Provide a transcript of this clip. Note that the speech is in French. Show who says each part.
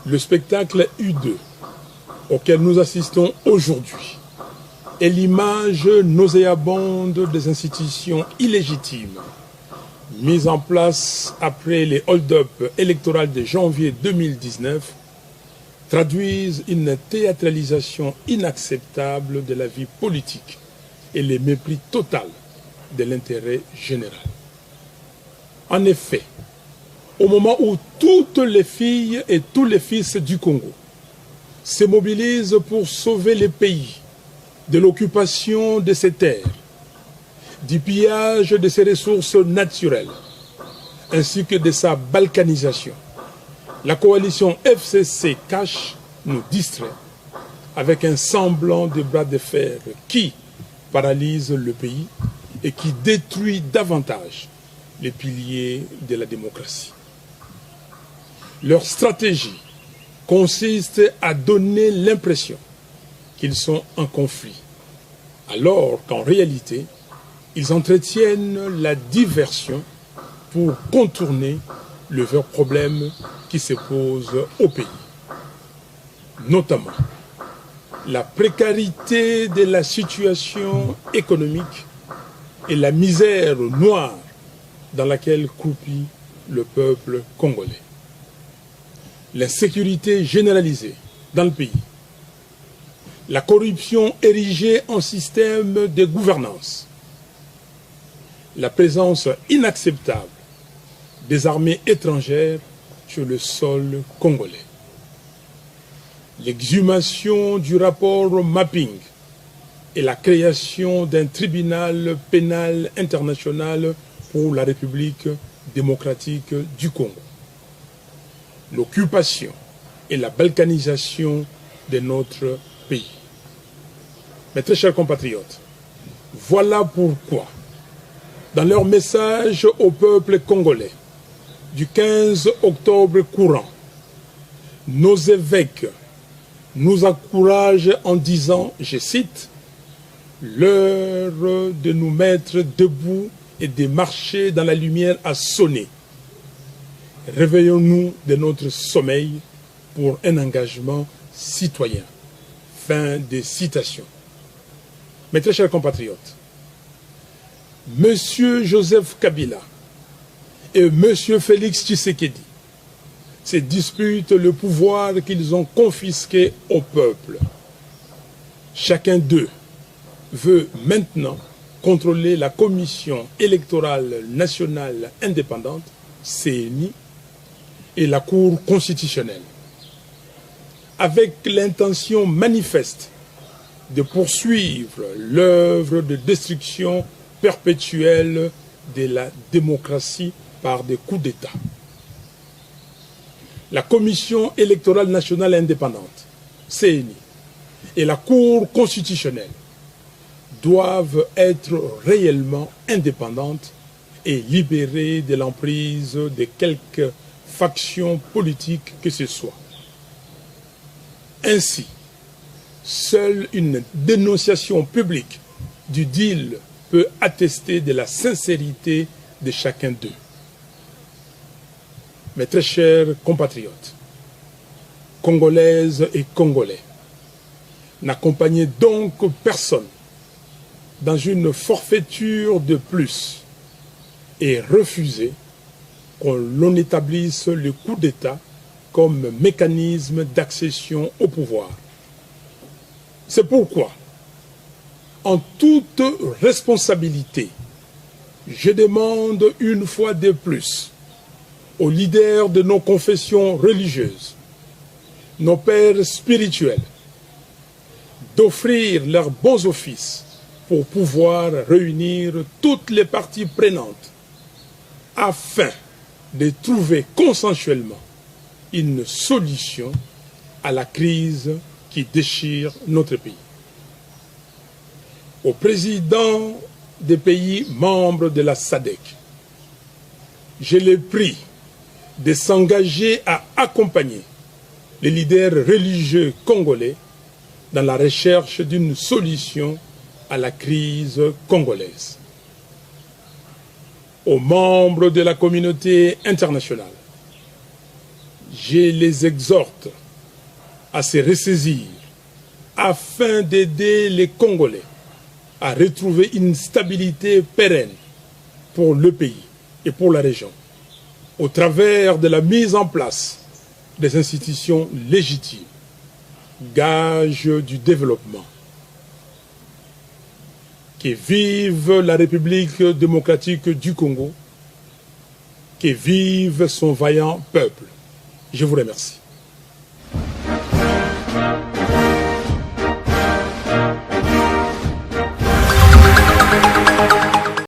Speaker 1: Le spectacle U2 auquel nous assistons aujourd'hui est l'image nauséabonde des institutions illégitimes mises en place après les hold-up électoraux de janvier 2019 traduisent une théâtralisation inacceptable de la vie politique et le mépris total de l'intérêt général. En effet, au moment où toutes les filles et tous les fils du Congo se mobilisent pour sauver le pays de l'occupation de ses terres, du pillage de ses ressources naturelles, ainsi que de sa balkanisation, la coalition FCC cache, nous distrait, avec un semblant de bras de fer qui paralyse le pays et qui détruit davantage les piliers de la démocratie. Leur stratégie consiste à donner l'impression qu'ils sont en conflit, alors qu'en réalité, ils entretiennent la diversion pour contourner le vrai problème qui se pose au pays. Notamment, la précarité de la situation économique et la misère noire dans laquelle croupit le peuple congolais. L'insécurité généralisée dans le pays, la corruption érigée en système de gouvernance, la présence inacceptable des armées étrangères sur le sol congolais, l'exhumation du rapport mapping et la création d'un tribunal pénal international pour la République démocratique du Congo, l'occupation et la balkanisation de notre pays. Mes très chers compatriotes, voilà pourquoi, dans leur message au peuple congolais du 15 octobre courant, nos évêques nous encouragent en disant, je cite, « L'heure de nous mettre debout et de marcher dans la lumière a sonné. Réveillons-nous de notre sommeil pour un engagement citoyen. » Fin de citation. Mes très chers compatriotes, Monsieur Joseph Kabila et Monsieur Félix Tshisekedi se disputent le pouvoir qu'ils ont confisqué au peuple. Chacun d'eux veut maintenant contrôler la Commission électorale nationale indépendante, CENI, et la Cour constitutionnelle, avec l'intention manifeste de poursuivre l'œuvre de destruction perpétuelle de la démocratie par des coups d'État. La Commission électorale nationale indépendante, CENI, et la Cour constitutionnelle doivent être réellement indépendantes et libérées de l'emprise de quelque faction politique que ce soit. Ainsi, seule une dénonciation publique du deal peut attester de la sincérité de chacun d'eux. Mes très chers compatriotes, Congolaises et Congolais, n'accompagnez donc personne dans une forfaiture de plus et refusez qu'on établisse le coup d'État comme mécanisme d'accession au pouvoir. C'est pourquoi, en toute responsabilité, je demande une fois de plus aux leaders de nos confessions religieuses, nos pères spirituels, d'offrir leurs bons offices pour pouvoir réunir toutes les parties prenantes afin de trouver consensuellement une solution à la crise qui déchire notre pays. Au président des pays membres de la SADC, je les prie de s'engager à accompagner les leaders religieux congolais dans la recherche d'une solution à la crise congolaise. Aux membres de la communauté internationale, je les exhorte à se ressaisir afin d'aider les Congolais à retrouver une stabilité pérenne pour le pays et pour la région, au travers de la mise en place des institutions légitimes, gage du développement. Que vive la République démocratique du Congo, que vive son vaillant peuple. Je vous remercie.